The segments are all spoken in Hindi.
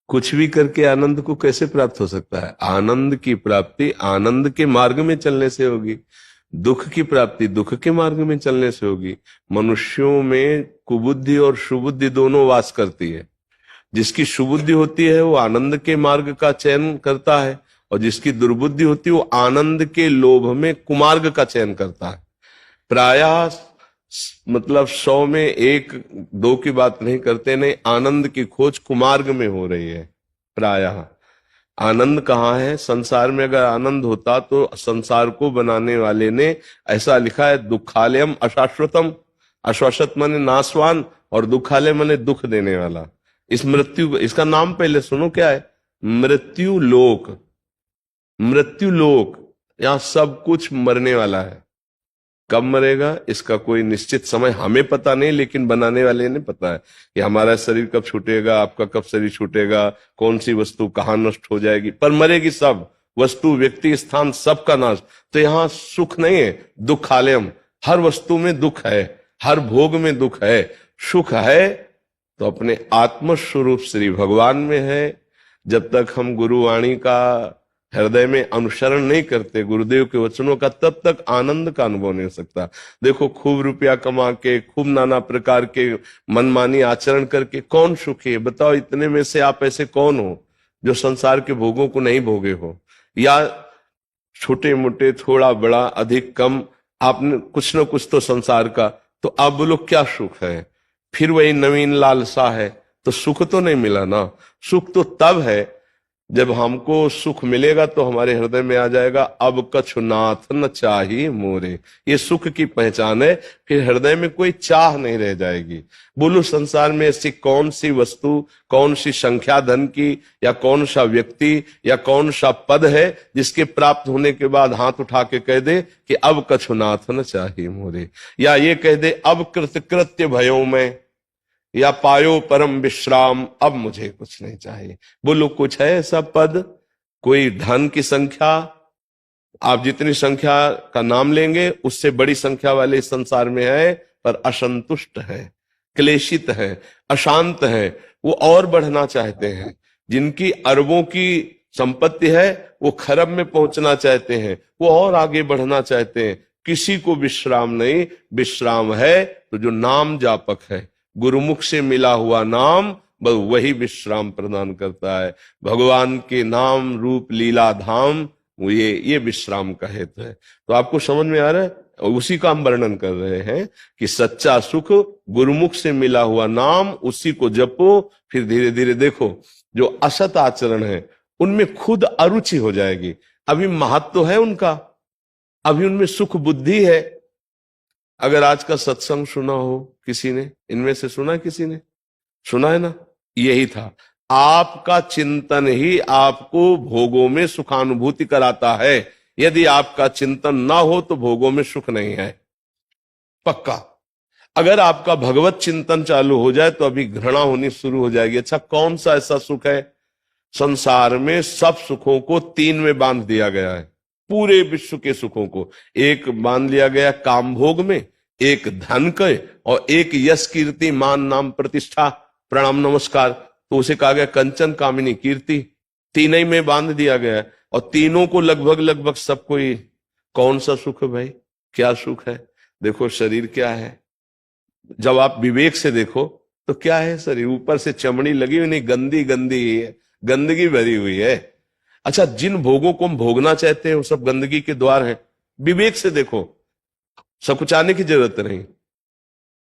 कुछ भी करके आनंद को कैसे प्राप्त हो सकता है? आनंद की प्राप्ति आनंद के मार्ग में चलने से होगी, दुख की प्राप्ति दुख के मार्ग में चलने से होगी। मनुष्यों में कुबुद्धि और सुबुद्धि दोनों वास करती है। जिसकी सुबुद्धि होती है वो आनंद के मार्ग का चयन करता है, और जिसकी दुर्बुद्धि होती है वो आनंद के लोभ में कुमार्ग का चयन करता है। प्रायः मतलब 100 में एक दो की बात नहीं करते, नहीं, आनंद की खोज कुमार्ग में हो रही है प्रायः। आनंद कहाँ है? संसार में अगर आनंद होता तो संसार को बनाने वाले ने ऐसा लिखा है, दुखालयम अशाश्वतम। अशाश्वत माने नाशवान, और दुखालय माने दुख देने वाला। इस मृत्यु, इसका नाम पहले सुनो क्या है, मृत्यु लोक। मृत्यु लोक, यहां सब कुछ मरने वाला है। कब मरेगा इसका कोई निश्चित समय हमें पता नहीं, लेकिन बनाने वाले ने पता है कि हमारा शरीर कब छूटेगा, आपका कब शरीर छूटेगा, कौन सी वस्तु कहाँ नष्ट हो जाएगी, पर मरेगी सब वस्तु, व्यक्ति, स्थान, सबका नाश। तो यहाँ सुख नहीं है, दुखालयम। हर वस्तु में दुख है, हर भोग में दुख है। सुख है तो अपने आत्म स्वरूप श्री भगवान में है। जब तक हम गुरुवाणी का हृदय में अनुसरण नहीं करते, गुरुदेव के वचनों का, तब तक आनंद का अनुभव नहीं हो सकता। देखो, खूब रुपया कमा के, खूब नाना प्रकार के मनमानी आचरण करके कौन सुखी है? बताओ, इतने में से आप ऐसे कौन हो जो संसार के भोगों को नहीं भोगे हो? या छोटे मोटे, थोड़ा बड़ा, अधिक कम, आपने कुछ ना कुछ तो संसार का, तो आप बोलो क्या सुख है? फिर वही नवीन लालसा है, तो सुख तो नहीं मिला ना। सुख तो तब है जब हमको सुख मिलेगा तो हमारे हृदय में आ जाएगा, अब कछु नाथ न चाही मोरे। ये सुख की पहचान है। फिर हृदय में कोई चाह नहीं रह जाएगी। बोलो, संसार में ऐसी कौन सी वस्तु, कौन सी संख्या धन की, या कौन सा व्यक्ति, या कौन सा पद है जिसके प्राप्त होने के बाद हाथ उठा के कह दे कि अब कछु नाथ न चाही मोरे, या ये कह दे अब कृतकृत्य भयो मैं, या पायो परम विश्राम, अब मुझे कुछ नहीं चाहिए? बोलो, कुछ है ऐसा पद? कोई धन की संख्या, आप जितनी संख्या का नाम लेंगे उससे बड़ी संख्या वाले इस संसार में है, पर असंतुष्ट है, क्लेशित है, अशांत है। वो और बढ़ना चाहते हैं। जिनकी अरबों की संपत्ति है वो खरब में पहुंचना चाहते हैं, वो और आगे बढ़ना चाहते हैं। किसी को विश्राम नहीं। विश्राम है तो जो नाम जापक है, गुरुमुख से मिला हुआ नाम, बस वही विश्राम प्रदान करता है। भगवान के नाम रूप लीला धाम, ये विश्राम का हेतु है। तो आपको समझ में आ रहा है? उसी का हम वर्णन कर रहे हैं कि सच्चा सुख गुरुमुख से मिला हुआ नाम, उसी को जपो। फिर धीरे धीरे देखो, जो असत आचरण है उनमें खुद अरुचि हो जाएगी। अभी महत्व है उनका, अभी उनमें सुख बुद्धि है। अगर आज का सत्संग सुना हो किसी ने, इनमें से सुना है किसी ने? सुना है ना? यही था, आपका चिंतन ही आपको भोगों में सुखानुभूति कराता है। यदि आपका चिंतन ना हो तो भोगों में सुख नहीं है, पक्का। अगर आपका भगवत चिंतन चालू हो जाए तो अभी घृणा होनी शुरू हो जाएगी। अच्छा, कौन सा ऐसा सुख है? संसार में सब सुखों को 3 में बांध दिया गया है। पूरे विश्व के सुखों को एक बांध लिया गया काम भोग में, एक धन के, और एक यश कीर्ति मान नाम प्रतिष्ठा प्रणाम नमस्कार, तो उसे कहा गया कंचन कामिनी कीर्ति। 3 ही में बांध दिया गया है, और तीनों को लगभग लगभग सब कोई। कौन सा सुख है भाई? क्या सुख है? देखो, शरीर क्या है? जब आप विवेक से देखो तो क्या है शरीर? ऊपर से चमड़ी लगी हुई नहीं, गंदी गंदी है, गंदगी भरी हुई है। अच्छा, जिन भोगों को हम भोगना चाहते हैं वो सब गंदगी के द्वार हैं। विवेक से देखो, सब कुछ आने की जरूरत नहीं।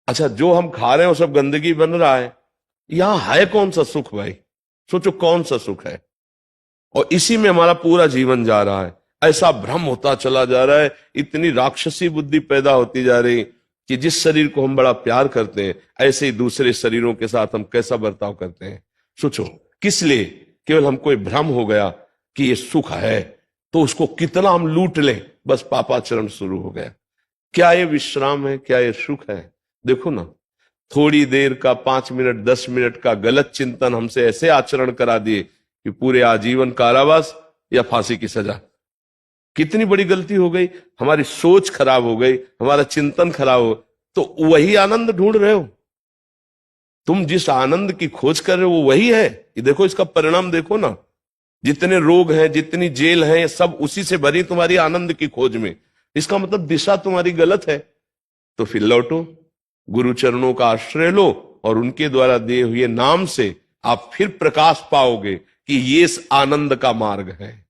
अच्छा, जो हम खा रहे हैं वो सब गंदगी बन रहा है। यहां है कौन सा सुख भाई? सोचो, कौन सा सुख है? और इसी में हमारा पूरा जीवन जा रहा है। ऐसा भ्रम होता चला जा रहा है, इतनी राक्षसी बुद्धि पैदा होती जा रही कि जिस शरीर को हम बड़ा प्यार करते हैं, ऐसे ही दूसरे शरीरों के साथ हम कैसा बर्ताव करते हैं। सोचो, किस लिए? केवल हमको ये भ्रम हो गया कि ये सुख है, तो उसको कितना हम लूट लें, बस पापाचरण शुरू हो गया। क्या ये विश्राम है? क्या ये सुख है? देखो ना, थोड़ी देर का 5 मिनट 10 मिनट का गलत चिंतन हमसे ऐसे आचरण करा दिए कि पूरे आजीवन कारावास या फांसी की सजा। कितनी बड़ी गलती हो गई, हमारी सोच खराब हो गई, हमारा चिंतन खराब हो। तो वही आनंद ढूंढ रहे हो, तुम जिस आनंद की खोज कर रहे हो वो वही है। ये देखो, इसका परिणाम देखो ना, जितने रोग हैं, जितनी जेल है, सब उसी से भरी तुम्हारी आनंद की खोज में। इसका मतलब दिशा तुम्हारी गलत है। तो फिर लौटो, गुरु चरणों का आश्रय लो और उनके द्वारा दिए हुए नाम से आप फिर प्रकाश पाओगे कि ये इस आनंद का मार्ग है।